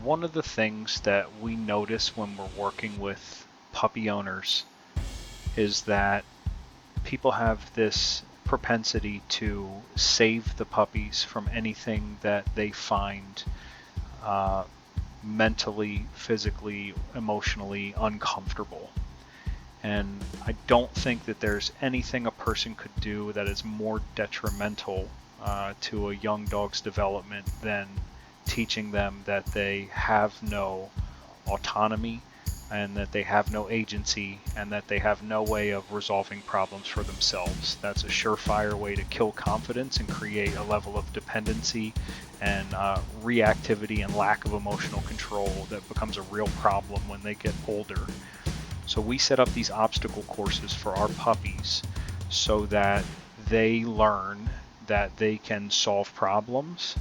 one of the things that we notice when we're working with puppy owners is that people have this propensity to save the puppies from anything that they find uh, mentally, physically, emotionally uncomfortable. And I don't think that there's anything a person could do that is more detrimental to a young dog's development than teaching them that they have no autonomy and that they have no agency and that they have no way of resolving problems for themselves. That's a surefire way to kill confidence and create a level of dependency and reactivity and lack of emotional control that becomes a real problem when they get older. So we set up these obstacle courses for our puppies so that they learn that they can solve problems,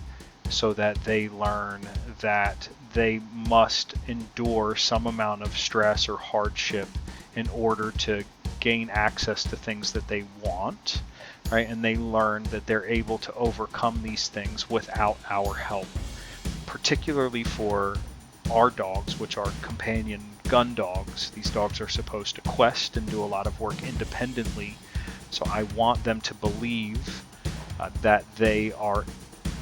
so that they learn that they must endure some amount of stress or hardship in order to gain access to things that they want, right? And they learn that they're able to overcome these things without our help, particularly for our dogs, which are companion gun dogs. These dogs are supposed to quest and do a lot of work independently. So I want them to believe that they are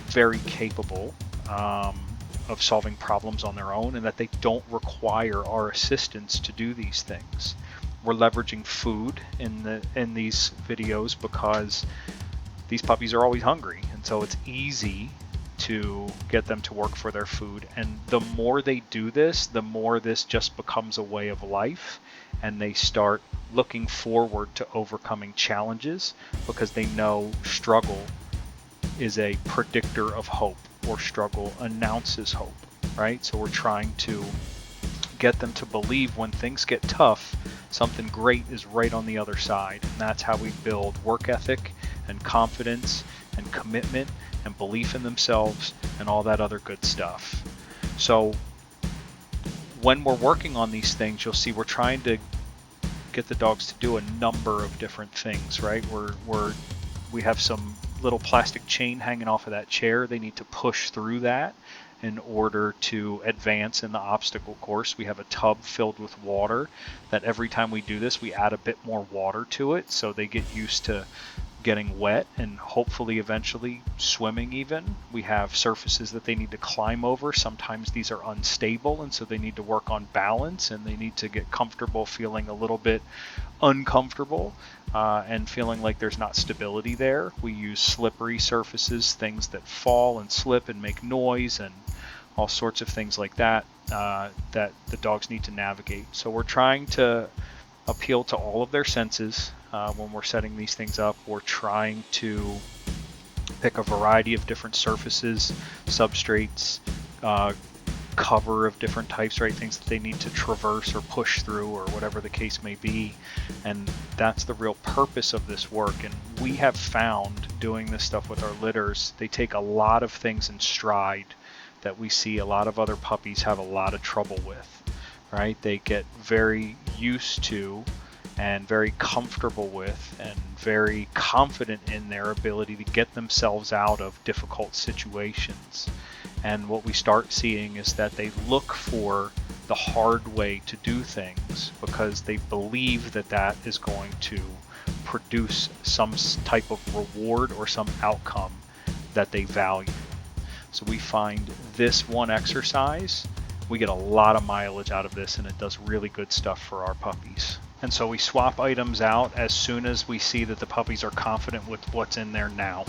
very capable of solving problems on their own and that they don't require our assistance to do these things. We're leveraging food in these videos because these puppies are always hungry, and so it's easy to get them to work for their food. And the more they do this, the more this just becomes a way of life, and they start looking forward to overcoming challenges because they know struggle is a predictor of hope, or struggle announces hope, right? So we're trying to get them to believe when things get tough, something great is right on the other side. And that's how we build work ethic and confidence and commitment and belief in themselves and all that other good stuff. So when we're working on these things, you'll see we're trying to get the dogs to do a number of different things, right? We have some little plastic chain hanging off of that chair. They need to push through that in order to advance in the obstacle course. We have a tub filled with water that every time we do this, we add a bit more water to it so they get used to getting wet and hopefully eventually swimming even. We have surfaces that they need to climb over. Sometimes these are unstable, and so they need to work on balance, and they need to get comfortable feeling a little bit uncomfortable and feeling like there's not stability there. We use slippery surfaces, things that fall and slip and make noise, and all sorts of things like that that the dogs need to navigate. So we're trying to appeal to all of their senses when we're setting these things up. We're trying to pick a variety of different surfaces, substrates, cover of different types, right? Things that they need to traverse or push through or whatever the case may be. And that's the real purpose of this work. And we have found doing this stuff with our litters, they take a lot of things in stride that we see a lot of other puppies have a lot of trouble with, right? They get very used to and very comfortable with and very confident in their ability to get themselves out of difficult situations. And what we start seeing is that they look for the hard way to do things because they believe that that is going to produce some type of reward or some outcome that they value. So we find this one exercise, we get a lot of mileage out of this, and it does really good stuff for our puppies. And so we swap items out as soon as we see that the puppies are confident with what's in there now.